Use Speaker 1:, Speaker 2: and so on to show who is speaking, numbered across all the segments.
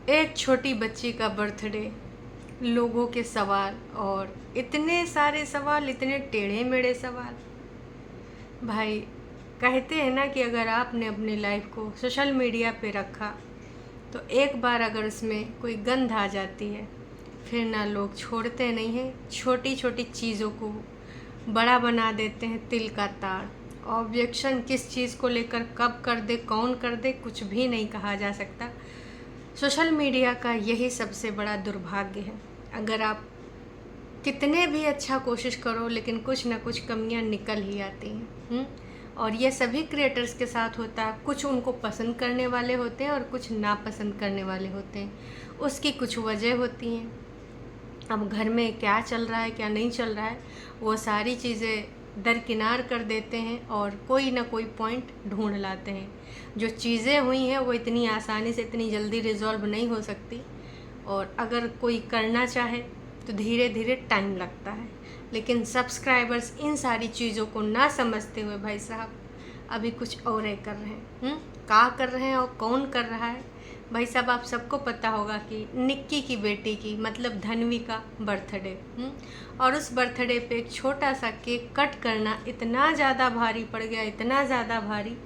Speaker 1: एक छोटी बच्ची का बर्थडे, लोगों के सवाल और इतने सारे सवाल, इतने टेढ़े मेढ़े सवाल। भाई कहते हैं ना कि अगर आपने अपनी लाइफ को सोशल मीडिया पे रखा तो एक बार अगर उसमें कोई गंध आ जाती है फिर ना लोग छोड़ते नहीं हैं। छोटी छोटी चीज़ों को बड़ा बना देते हैं, तिल का ताड़। ऑब्जेक्शन किस चीज़ को लेकर कब कर दे, कौन कर दे, कुछ भी नहीं कहा जा सकता। सोशल मीडिया का यही सबसे बड़ा दुर्भाग्य है। अगर आप कितने भी अच्छा कोशिश करो लेकिन कुछ ना कुछ कमियां निकल ही आती हैं। और ये सभी क्रिएटर्स के साथ होता है। कुछ उनको पसंद करने वाले होते हैं और कुछ नापसंद करने वाले होते हैं। उसकी कुछ वजह होती हैं। अब घर में क्या चल रहा है, क्या नहीं चल रहा है, वो सारी चीज़ें दरकिनार कर देते हैं और कोई ना कोई पॉइंट ढूंढ लाते हैं। जो चीज़ें हुई हैं वो इतनी आसानी से, इतनी जल्दी रिजॉल्व नहीं हो सकती, और अगर कोई करना चाहे तो धीरे धीरे टाइम लगता है। लेकिन सब्सक्राइबर्स इन सारी चीज़ों को ना समझते हुए भाई साहब अभी कुछ और ही कर रहे हैं। क्या कर रहे हैं और कौन कर रहा है? भाई साहब आप सबको पता होगा कि निक्की की बेटी की मतलब धन्वी का बर्थडे, और उस बर्थडे पे एक छोटा सा केक कट करना इतना ज़्यादा भारी पड़ गया, इतना ज़्यादा भारी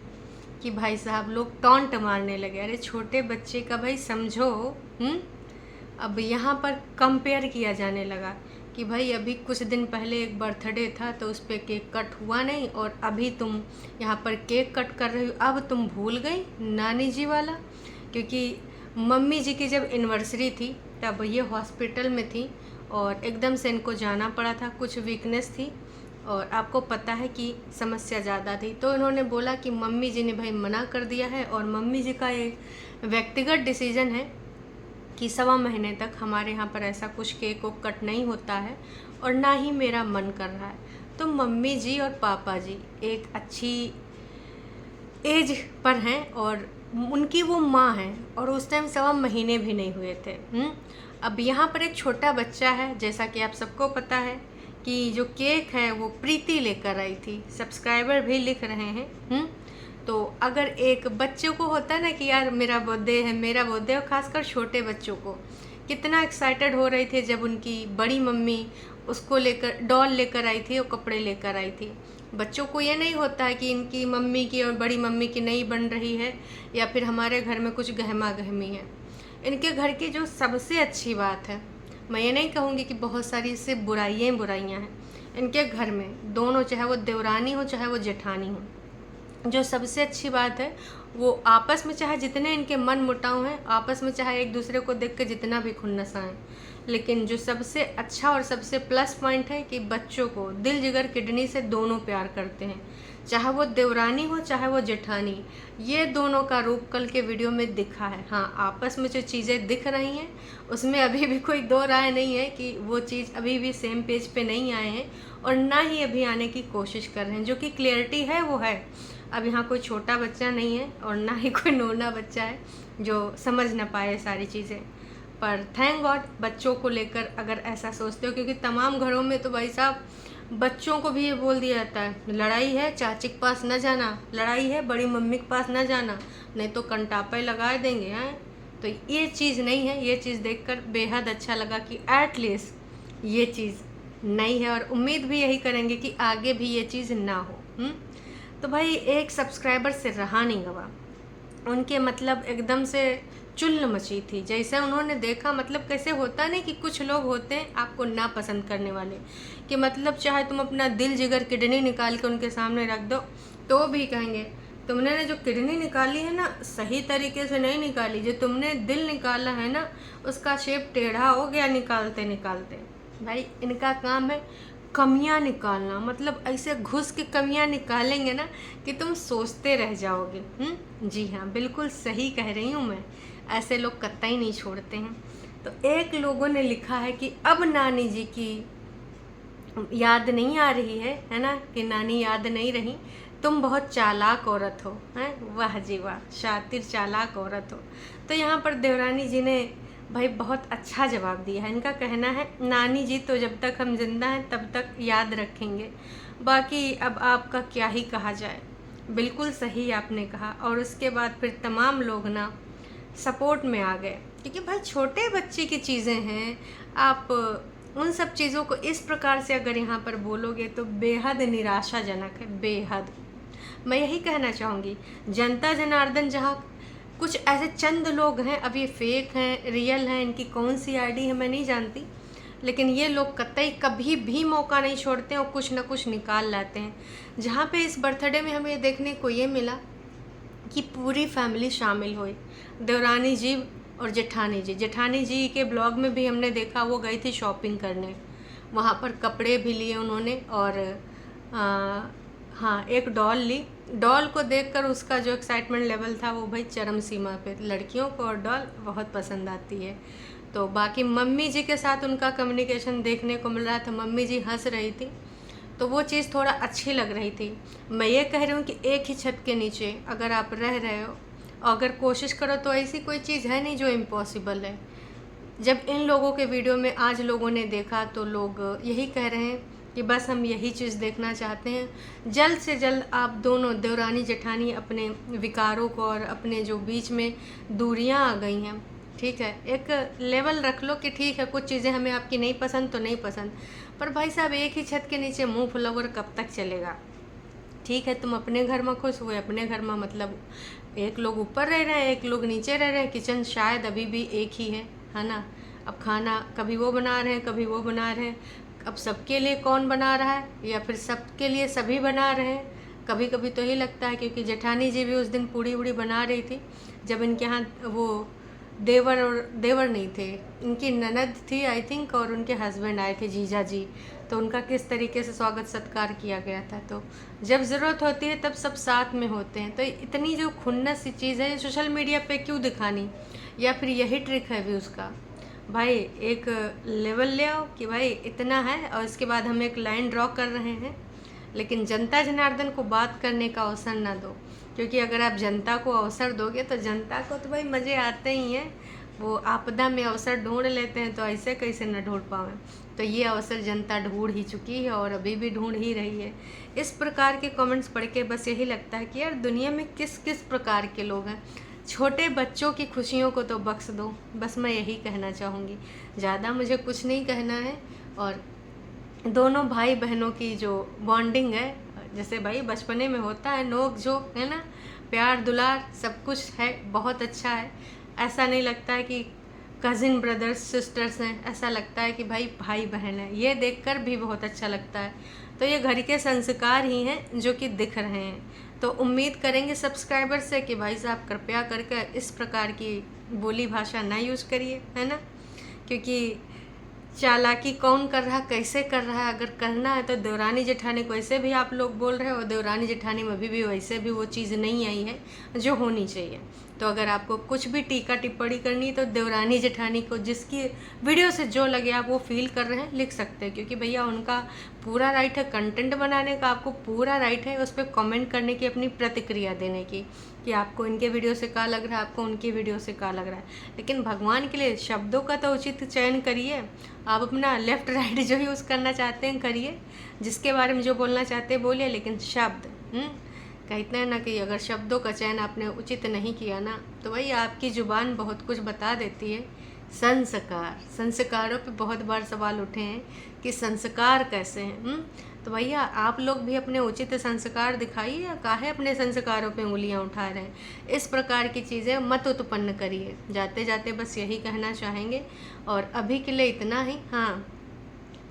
Speaker 1: कि भाई साहब लोग टॉन्ट मारने लगे। अरे छोटे बच्चे का भाई समझो। अब यहाँ पर कंपेयर किया जाने लगा कि भाई अभी कुछ दिन पहले एक बर्थडे था तो उस पर केक कट हुआ नहीं, और अभी तुम यहाँ पर केक कट कर रही हो। अब तुम भूल गई नानी जी वाला, क्योंकि मम्मी जी की जब एनिवर्सरी थी तब ये हॉस्पिटल में थी और एकदम से इनको जाना पड़ा था, कुछ वीकनेस थी और आपको पता है कि समस्या ज़्यादा थी। तो इन्होंने बोला कि मम्मी जी ने भाई मना कर दिया है, और मम्मी जी का ये व्यक्तिगत डिसीजन है कि 1.25 महीने तक हमारे यहाँ पर ऐसा कुछ केक को कट नहीं होता है और ना ही मेरा मन कर रहा है। तो मम्मी जी और पापा जी एक अच्छी एज पर हैं और उनकी वो माँ हैं, और उस टाइम 1.25 महीने भी नहीं हुए थे। अब यहाँ पर एक छोटा बच्चा है, जैसा कि आप सबको पता है कि जो केक है वो प्रीति लेकर आई थी। सब्सक्राइबर भी लिख रहे हैं। तो अगर एक बच्चों को होता है ना कि यार मेरा बर्थडे है, मेरा बर्थडे, और ख़ासकर छोटे बच्चों को कितना एक्साइटेड हो रही थी जब उनकी बड़ी मम्मी उसको लेकर डॉल लेकर आई थी और कपड़े लेकर आई थी। बच्चों को ये नहीं होता है कि इनकी मम्मी की और बड़ी मम्मी की नहीं बन रही है, या फिर हमारे घर में कुछ गहमा गहमी है। इनके घर की जो सबसे अच्छी बात है, मैं ये नहीं कहूँगी कि बहुत सारी इससे बुराइयाँ हैं। इनके घर में दोनों, चाहे वो देवरानी हो चाहे वो जेठानी हो, जो सबसे अच्छी बात है वो आपस में, चाहे जितने इनके मन मुटाव हैं, आपस में चाहे एक दूसरे को देख के जितना भी खुन्नस आए, लेकिन जो सबसे अच्छा और सबसे प्लस पॉइंट है कि बच्चों को दिल जिगर किडनी से दोनों प्यार करते हैं। चाहे वो देवरानी हो चाहे वो जेठानी, ये दोनों का रूप कल के वीडियो में दिखा है। हाँ, आपस में जो चीज़ें दिख रही हैं उसमें अभी भी कोई दो राय नहीं है कि वो चीज़ अभी भी सेम पेज पे नहीं आए हैं, और ना ही अभी आने की कोशिश कर रहे हैं। जो कि क्लियरिटी है वो है। अब यहाँ कोई छोटा बच्चा नहीं है और ना ही कोई नोना बच्चा है जो समझ ना पाए सारी चीज़ें। पर थैंक गॉड बच्चों को लेकर अगर ऐसा सोचते हो, क्योंकि तमाम घरों में तो भाई साहब बच्चों को भी ये बोल दिया जाता है, लड़ाई है चाची के पास न जाना, लड़ाई है बड़ी मम्मी के पास न जाना, नहीं तो कंटापे लगा देंगे हैं। तो ये चीज़ नहीं है। ये चीज़ देखकर बेहद अच्छा लगा कि एटलीस्ट ये चीज़ नहीं है, और उम्मीद भी यही करेंगे कि आगे भी ये चीज़ ना हो। तो भाई एक सब्सक्राइबर से रहा नहीं गवा, उनके मतलब एकदम से चुल्ल मची थी। जैसे उन्होंने देखा, मतलब कैसे होता नहीं कि कुछ लोग होते हैं आपको ना पसंद करने वाले, कि मतलब चाहे तुम अपना दिल जिगर किडनी निकाल के उनके सामने रख दो तो भी कहेंगे तुमने जो किडनी निकाली है ना सही तरीके से नहीं निकाली, जो तुमने दिल निकाला है ना उसका शेप टेढ़ा हो गया निकालते निकालते। भाई इनका काम है कमियां निकालना, मतलब ऐसे घुस के कमियां निकालेंगे ना कि तुम सोचते रह जाओगे। जी हाँ, बिल्कुल सही कह रही हूँ मैं। ऐसे लोग कतई नहीं छोड़ते हैं। तो एक लोगों ने लिखा है कि अब नानी जी की याद नहीं आ रही है ना, कि नानी याद नहीं रही, तुम बहुत चालाक औरत हो। हैं, वाह जी वाह, शातिर चालाक औरत हो। तो यहाँ पर देवरानी जी ने भाई बहुत अच्छा जवाब दिया है। इनका कहना है नानी जी तो जब तक हम जिंदा हैं तब तक याद रखेंगे, बाकी अब आपका क्या ही कहा जाए। बिल्कुल सही आपने कहा। और उसके बाद फिर तमाम लोग ना सपोर्ट में आ गए क्योंकि भाई छोटे बच्चे की चीज़ें हैं, आप उन सब चीज़ों को इस प्रकार से अगर यहाँ पर बोलोगे तो बेहद निराशाजनक है, बेहद। मैं यही कहना चाहूँगी, जनता जनार्दन जहाँ कुछ ऐसे चंद लोग हैं, अब ये फेक हैं रियल हैं, इनकी कौन सी आईडी है मैं नहीं जानती, लेकिन ये लोग कतई कभी भी मौका नहीं छोड़ते और कुछ ना कुछ निकाल लाते हैं। जहाँ पे इस बर्थडे में हमें देखने को ये मिला कि पूरी फैमिली शामिल हुई, देवरानी जी और जेठानी जी के ब्लॉग में भी हमने देखा, वो गई थी शॉपिंग करने, वहाँ पर कपड़े भी लिए उन्होंने, और हाँ एक डॉल ली। डॉल को देखकर उसका जो एक्साइटमेंट लेवल था वो भाई चरम सीमा पे। लड़कियों को और डॉल बहुत पसंद आती है। तो बाकी मम्मी जी के साथ उनका कम्युनिकेशन देखने को मिल रहा था, मम्मी जी हंस रही थी, तो वो चीज़ थोड़ा अच्छी लग रही थी। मैं ये कह रही हूँ कि एक ही छत के नीचे अगर आप रह रहे हो, अगर कोशिश करो तो ऐसी कोई चीज़ है नहीं जो इम्पॉसिबल है। जब इन लोगों के वीडियो में आज लोगों ने देखा तो लोग यही कह रहे हैं कि बस हम यही चीज़ देखना चाहते हैं, जल्द से जल्द आप दोनों देवरानी जेठानी अपने विकारों को और अपने जो बीच में दूरियां आ गई हैं, ठीक है, एक लेवल रख लो कि ठीक है कुछ चीज़ें हमें आपकी नहीं पसंद तो नहीं पसंद, पर भाई साहब एक ही छत के नीचे मुंह फुलावर कब तक चलेगा। ठीक है, तुम अपने घर में खुश हुए, अपने घर में मतलब एक लोग ऊपर रह रहे हैं, एक लोग नीचे रह रहे हैं, किचन शायद अभी भी एक ही है ना। अब खाना कभी वो बना रहे हैं कभी वो बना रहे हैं, अब सबके लिए कौन बना रहा है या फिर सबके लिए सभी बना रहे हैं। कभी कभी तो यही लगता है, क्योंकि जेठानी जी भी उस दिन पूड़ी उड़ी बना रही थी जब इनके यहाँ वो देवर नहीं थे, इनकी ननद थी आई थिंक, और उनके हस्बैंड आए थे जीजा जी, तो उनका किस तरीके से स्वागत सत्कार किया गया था। तो जब ज़रूरत होती है तब सब साथ में होते हैं। तो इतनी जो खुन्नस सी चीज़ है सोशल मीडिया पे क्यों दिखानी, या फिर यही ट्रिक है व्यूज़ का। भाई एक लेवल ले आओ कि भाई इतना है और इसके बाद हम एक लाइन ड्रॉ कर रहे हैं, लेकिन जनता जनार्दन को बात करने का अवसर ना दो, क्योंकि अगर आप जनता को अवसर दोगे तो जनता को तो भाई मज़े आते ही हैं, वो आपदा में अवसर ढूंढ लेते हैं, तो ऐसे कैसे न ढूंढ पाएँ। तो ये अवसर जनता ढूंढ ही चुकी है और अभी भी ढूंढ ही रही है। इस प्रकार के कमेंट्स पढ़ के बस यही लगता है कि यार दुनिया में किस किस प्रकार के लोग हैं, छोटे बच्चों की खुशियों को तो बख्श दो, बस मैं यही कहना चाहूँगी, ज़्यादा मुझे कुछ नहीं कहना है। और दोनों भाई बहनों की जो बॉन्डिंग है, जैसे भाई बचपने में होता है नोक झोंक, है ना, प्यार दुलार सब कुछ है, बहुत अच्छा है। ऐसा नहीं लगता है कि कज़िन ब्रदर्स सिस्टर्स हैं, ऐसा लगता है कि भाई भाई बहन है। ये देखकर भी बहुत अच्छा लगता है। तो ये घर के संस्कार ही हैं जो कि दिख रहे हैं। तो उम्मीद करेंगे सब्सक्राइबर से कि भाई साहब कृपया करके इस प्रकार की बोली भाषा ना यूज़ करिए, है ना, क्योंकि चालाकी कौन कर रहा कैसे कर रहा है, अगर करना है तो देवरानी जेठानी को ऐसे भी आप लोग बोल रहे हो, देवरानी जेठानी में अभी भी वैसे भी वो चीज़ नहीं आई है जो होनी चाहिए। तो अगर आपको कुछ भी टीका टिप्पणी करनी है तो देवरानी जेठानी को जिसकी वीडियो से जो लगे आप वो फील कर रहे हैं लिख सकते हैं, क्योंकि भैया उनका पूरा राइट है कंटेंट बनाने का, आपको पूरा राइट है उस पर कमेंट करने की, अपनी प्रतिक्रिया देने की कि आपको इनके वीडियो से क्या लग रहा है, आपको उनकी वीडियो से क्या लग रहा है। लेकिन भगवान के लिए शब्दों का तो उचित चयन करिए। आप अपना लेफ़्ट राइट जो यूज़ करना चाहते हैं करिए, जिसके बारे में जो बोलना चाहते हैं बोलिए, लेकिन शब्द कहते हैं ना कि अगर शब्दों का चयन आपने उचित नहीं किया ना तो भाई आपकी ज़ुबान बहुत कुछ बता देती है। संस्कारों पे बहुत बार सवाल उठे हैं कि संस्कार कैसे हैं। तो भैया आप लोग भी अपने उचित संस्कार दिखाइए, या काहे अपने संस्कारों पे उंगलियां उठा रहे हैं। इस प्रकार की चीज़ें मत उत्पन्न करिए। जाते जाते बस यही कहना चाहेंगे, और अभी के लिए इतना ही। हाँ,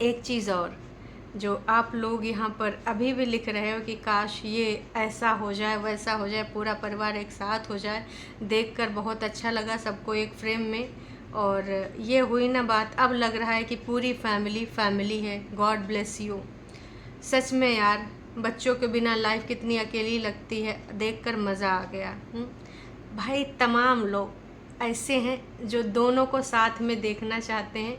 Speaker 1: एक चीज़ और, जो आप लोग यहाँ पर अभी भी लिख रहे हो कि काश ये ऐसा हो जाए वैसा हो जाए, पूरा परिवार एक साथ हो जाए, देखकर बहुत अच्छा लगा सबको एक फ्रेम में, और ये हुई ना बात, अब लग रहा है कि पूरी फैमिली है। God bless you. सच में यार, बच्चों के बिना लाइफ कितनी अकेली लगती है, देखकर मज़ा आ गया। भाई तमाम लोग ऐसे हैं जो दोनों को साथ में देखना चाहते हैं,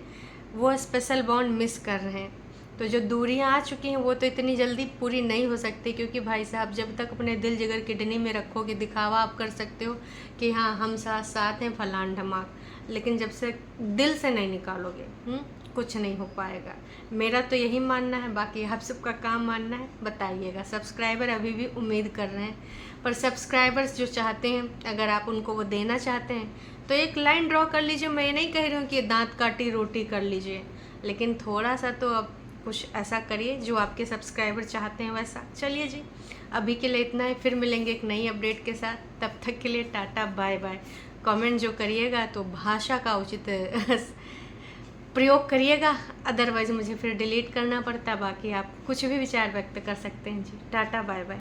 Speaker 1: वो स्पेशल बॉन्ड मिस कर रहे हैं। तो जो दूरियां आ चुकी हैं वो तो इतनी जल्दी पूरी नहीं हो सकती, क्योंकि भाई साहब जब तक अपने दिल जिगर किडनी में रखोगे, दिखावा आप कर सकते हो कि हाँ हम साथ साथ हैं फलान ढमाक, लेकिन जब से दिल से नहीं निकालोगे कुछ नहीं हो पाएगा। मेरा तो यही मानना है, बाकी आप सबका काम मानना है, बताइएगा। सब्सक्राइबर अभी भी उम्मीद कर रहे हैं, पर सब्सक्राइबर्स जो चाहते हैं अगर आप उनको वो देना चाहते हैं तो एक लाइन ड्रॉ कर लीजिए। मैं ये नहीं कह रही हूँ कि दांत काटी रोटी कर लीजिए, लेकिन थोड़ा सा तो अब कुछ ऐसा करिए जो आपके सब्सक्राइबर चाहते हैं वैसा। चलिए जी, अभी के लिए इतना ही, फिर मिलेंगे एक नई अपडेट के साथ। तब तक के लिए टाटा बाय बाय। कमेंट जो करिएगा तो भाषा का उचित प्रयोग करिएगा, अदरवाइज़ मुझे फिर डिलीट करना पड़ता। बाकी आप कुछ भी विचार व्यक्त कर सकते हैं जी। Tata bye bye.